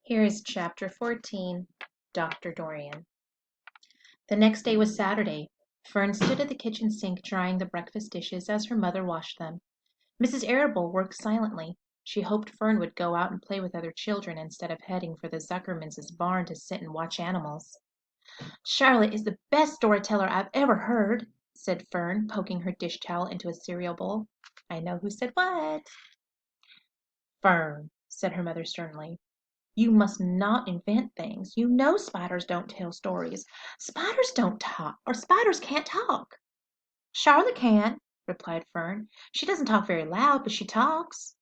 Here is Chapter 14, Dr. Dorian. The next day was Saturday. Fern stood at the kitchen sink drying the breakfast dishes as her mother washed them. Mrs. Arable worked silently. She hoped Fern would go out and play with other children instead of heading for the Zuckermans' barn to sit and watch animals. "Charlotte is the best storyteller I've ever heard," said Fern, poking her dish towel into a cereal bowl. "I know who said what." "Fern," said her mother sternly, "you must not invent things. You know spiders don't tell stories. Spiders don't talk, or spiders can't talk." "Charlotte can," replied Fern. "She doesn't talk very loud, but she talks."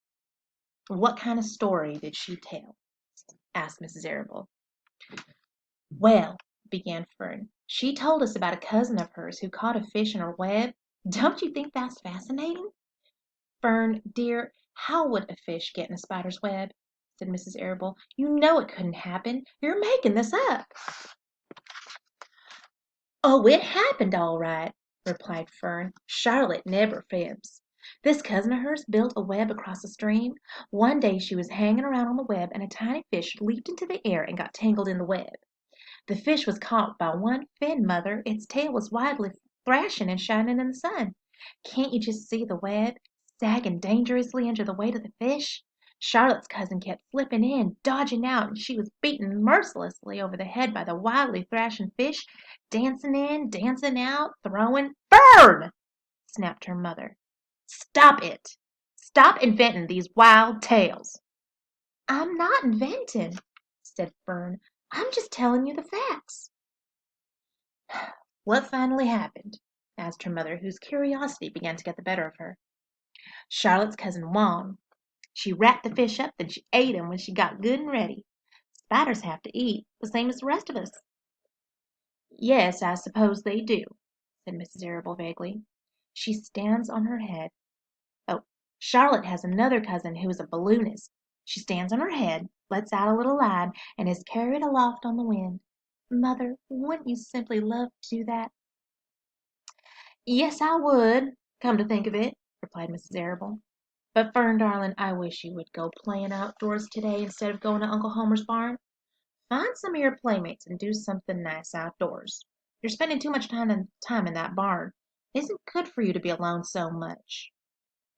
"What kind of story did she tell?" asked Mrs. Arable. "Well," began Fern, "she told us about a cousin of hers who caught a fish in her web. Don't you think that's fascinating?" "Fern, dear, how would a fish get in a spider's web?" said Mrs. Arable. "You know it couldn't happen. You're making this up." "Oh, it happened all right," replied Fern. "Charlotte never fibs. This cousin of hers built a web across a stream. One day she was hanging around on the web, and a tiny fish leaped into the air and got tangled in the web. The fish was caught by one fin, Mother. Its tail was widely thrashing and shining in the sun. Can't you just see the web, sagging dangerously under the weight of the fish? Charlotte's cousin kept slipping in, dodging out, and she was beaten mercilessly over the head by the wildly thrashing fish, dancing in, dancing out, throwing—" "Fern!" snapped her mother. "Stop it! Stop inventing these wild tales." "I'm not inventing," said Fern. "I'm just telling you the facts." "What finally happened?" asked her mother, whose curiosity began to get the better of her. "Charlotte's cousin won. She wrapped the fish up, then she ate him when she got good and ready. Spiders have to eat, the same as the rest of us." "Yes, I suppose they do," said Mrs. Arable vaguely. "She stands on her head. Oh, Charlotte has another cousin who is a balloonist. She stands on her head, lets out a little line, and is carried aloft on the wind. Mother, wouldn't you simply love to do that?" "Yes, I would, come to think of it," replied Mrs. Arable. "But, Fern, darling, I wish you would go playing outdoors today instead of going to Uncle Homer's barn. Find some of your playmates and do something nice outdoors. You're spending too much time in that barn. It isn't good for you to be alone so much."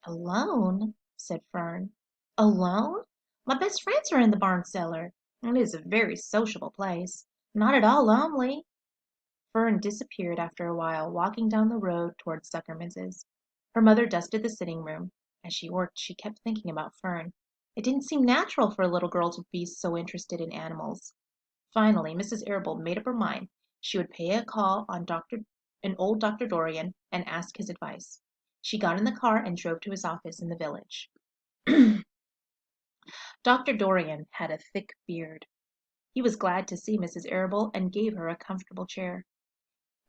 "Alone?" said Fern. "Alone? My best friends are in the barn cellar. It is a very sociable place. Not at all lonely." Fern disappeared after a while, walking down the road towards Zuckerman's. Her mother dusted the sitting room. As she worked, she kept thinking about Fern. It didn't seem natural for a little girl to be so interested in animals. Finally, Mrs. Arable made up her mind she would pay a call on old Dr. Dorian and ask his advice. She got in the car and drove to his office in the village. Dr. Dorian had a thick beard. He was glad to see Mrs. Arable and gave her a comfortable chair.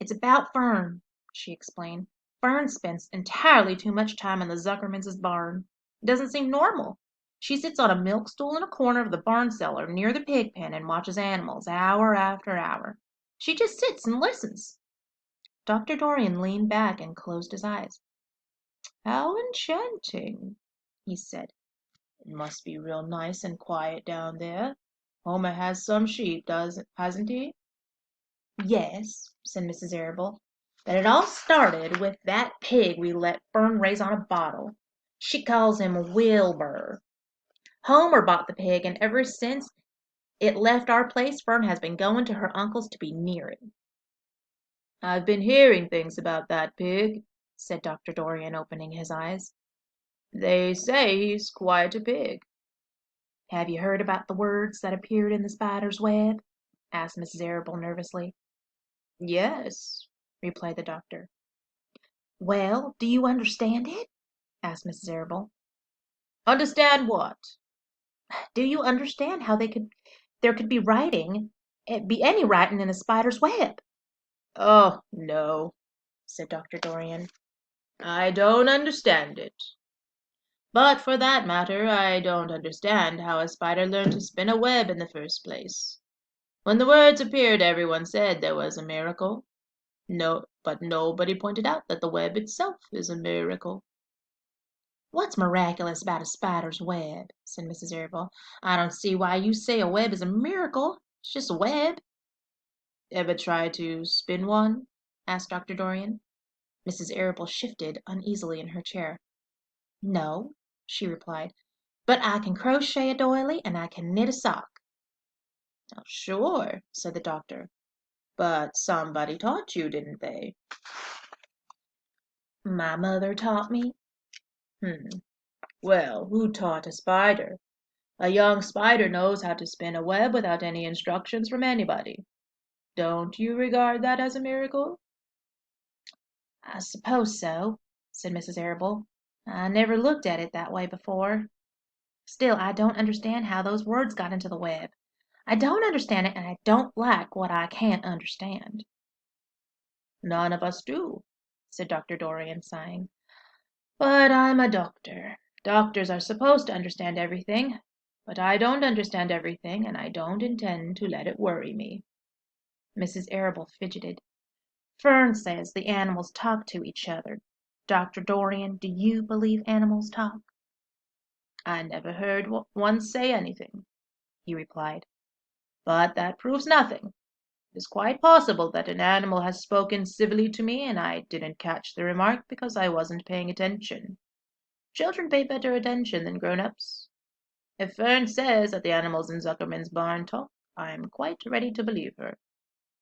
"It's about Fern," she explained. "Fern spends entirely too much time in the Zuckermans' barn. It doesn't seem normal. She sits on a milk stool in a corner of the barn cellar near the pig pen and watches animals hour after hour. She just sits and listens." Dr. Dorian leaned back and closed his eyes. "How enchanting," he said. "It must be real nice and quiet down there. Homer has some sheep, hasn't he?" "Yes," said Mrs. Arable, "but it all started with that pig we let Fern raise on a bottle. She calls him Wilbur. Homer bought the pig, and ever since it left our place Fern has been going to her uncle's to be near it." "I've been hearing things about that pig," said Dr. Dorian, opening his eyes. "They say he's quite a pig." "Have you heard about the words that appeared in the spider's web?" asked Mrs. Arable nervously. "Yes," replied the doctor. "Well, do you understand it?" asked Mrs. Arable. "Understand what?" "Do you understand how there could be writing, be any writing in a spider's web?" "Oh, no," said Dr. Dorian. "I don't understand it. But for that matter, I don't understand how a spider learned to spin a web in the first place. When the words appeared, everyone said there was a miracle. No, but nobody pointed out that the web itself is a miracle." What's miraculous about a spider's web? Said Mrs. Arable. I don't see why you say a web is a miracle. It's just a web. Ever try to spin one? Asked Dr. Dorian. Mrs. Arable shifted uneasily in her chair. No, she replied, but I can crochet a doily and I can knit a sock. Oh, sure, said the doctor. But somebody taught you, didn't they? My mother taught me. Well, who taught a spider? A young spider knows how to spin a web without any instructions from anybody. Don't you regard that as a miracle? I suppose so, said Mrs. Arable. I never looked at it that way before. Still, I don't understand how those words got into the web. I don't understand it, and I don't like what I can't understand. None of us do, said Dr. Dorian, sighing. But I'm a doctor. Doctors are supposed to understand everything, but I don't understand everything, and I don't intend to let it worry me. Mrs. Arable fidgeted. Fern says the animals talk to each other. Dr. Dorian, do you believe animals talk? I never heard one say anything, he replied. But that proves nothing. It is quite possible that an animal has spoken civilly to me and I didn't catch the remark because I wasn't paying attention. Children pay better attention than grown-ups. If Fern says that the animals in Zuckerman's barn talk, I am quite ready to believe her.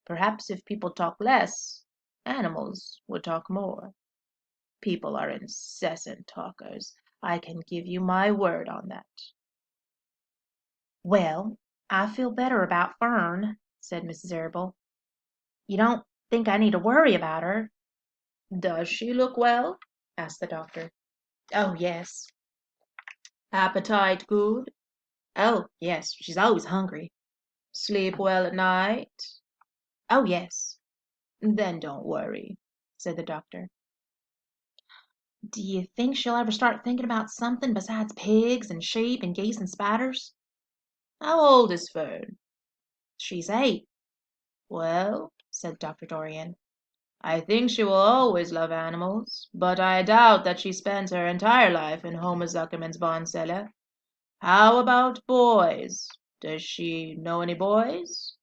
Perhaps if people talk less, animals would talk more. People are incessant talkers. I can give you my word on that. Well, I feel better about Fern, said Mrs. Arable. You don't think I need to worry about her? Does she look well? Asked the doctor. Oh, yes. Appetite good? Oh, yes, she's always hungry. Sleep well at night? Oh, yes. Then don't worry, said the doctor. Do you think she'll ever start thinking about something besides pigs and sheep and geese and spiders? How old is Fern? She's 8. Well, said Dr. Dorian, I think she will always love animals, but I doubt that she spends her entire life in Homer Zuckerman's barn cellar. How about boys? Does she know any boys?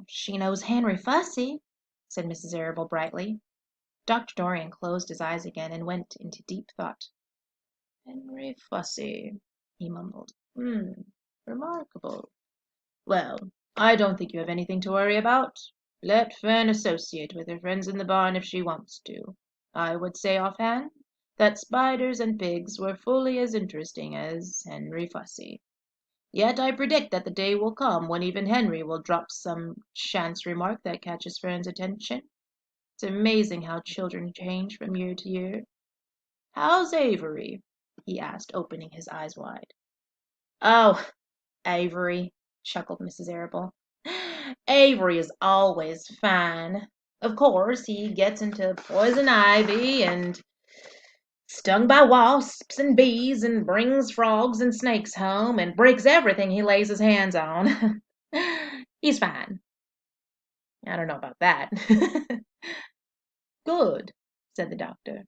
She knows Henry Fussy, said Mrs. Arable brightly. Dr. Dorian closed his eyes again and went into deep thought. Henry Fussy, he mumbled. Remarkable. Well, I don't think you have anything to worry about. Let Fern associate with her friends in the barn if she wants to. I would say offhand that spiders and pigs were fully as interesting as Henry Fussy. Yet I predict that the day will come when even Henry will drop some chance remark that catches Fern's attention. It's amazing how children change from year to year. How's Avery? He asked, opening his eyes wide. Oh, Avery, chuckled Mrs. Arable. Avery is always fine. Of course, he gets into poison ivy and stung by wasps and bees and brings frogs and snakes home and breaks everything he lays his hands on. He's fine. I don't know about that. Good, said the doctor.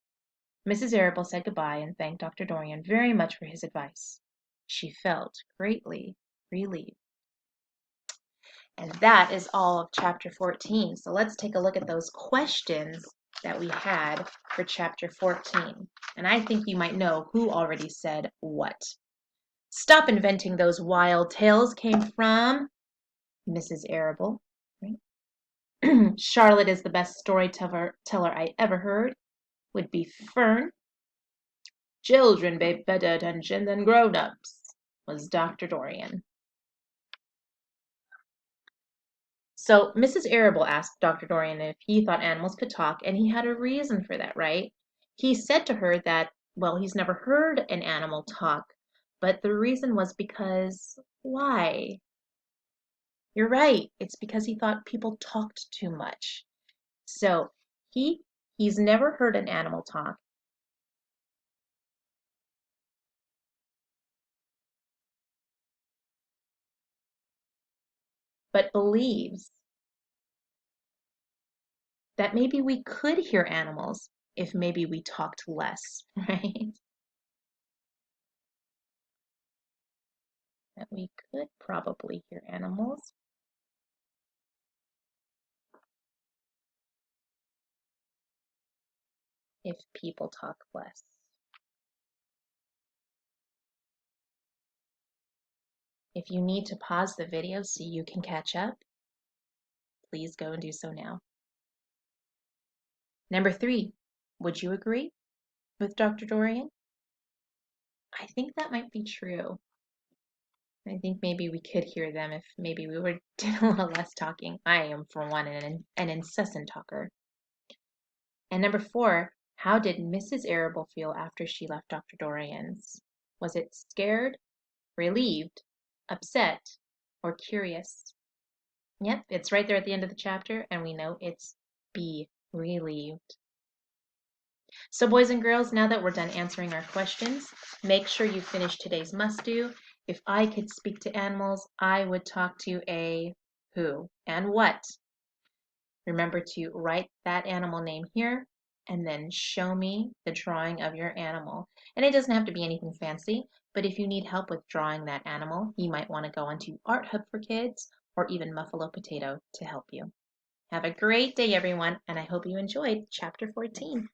Mrs. Arable said goodbye and thanked Dr. Dorian very much for his advice. She felt greatly relieved. And that is all of chapter 14. So let's take a look at those questions that we had for chapter 14. And I think you might know who already said what. Stop inventing those wild tales came from Mrs. Arable. Right? Charlotte is the best storyteller I ever heard would be Fern. Children pay better attention than grown-ups was Dr. Dorian. So Mrs. Arable asked Dr. Dorian if he thought animals could talk, and he had a reason for that, right? He said to her that, well, he's never heard an animal talk, but the reason was because, why? You're right. It's because he thought people talked too much. So he's never heard an animal talk. But believes that maybe we could hear animals if maybe we talked less, right? that we could probably hear animals if people talk less. If you need to pause the video so you can catch up, please go and do so now. Number 3, would you agree with Dr. Dorian? I think that might be true. I think maybe we could hear them if maybe we were did a little less talking. I am, for one, an incessant talker. And number 4, how did Mrs. Arable feel after she left Dr. Dorian's? Was it scared, relieved, upset, or curious? Yep, it's right there at the end of the chapter, and we know it's be relieved. So boys and girls, now that we're done answering our questions, make sure you finish today's must-do. If I could speak to animals, I would talk to a who and what. Remember to write that animal name here and then show me the drawing of your animal. And it doesn't have to be anything fancy, but if you need help with drawing that animal, you might want to go onto Art Hub for Kids or even Muffalo Potato to help you. Have a great day, everyone, and I hope you enjoyed Chapter 14.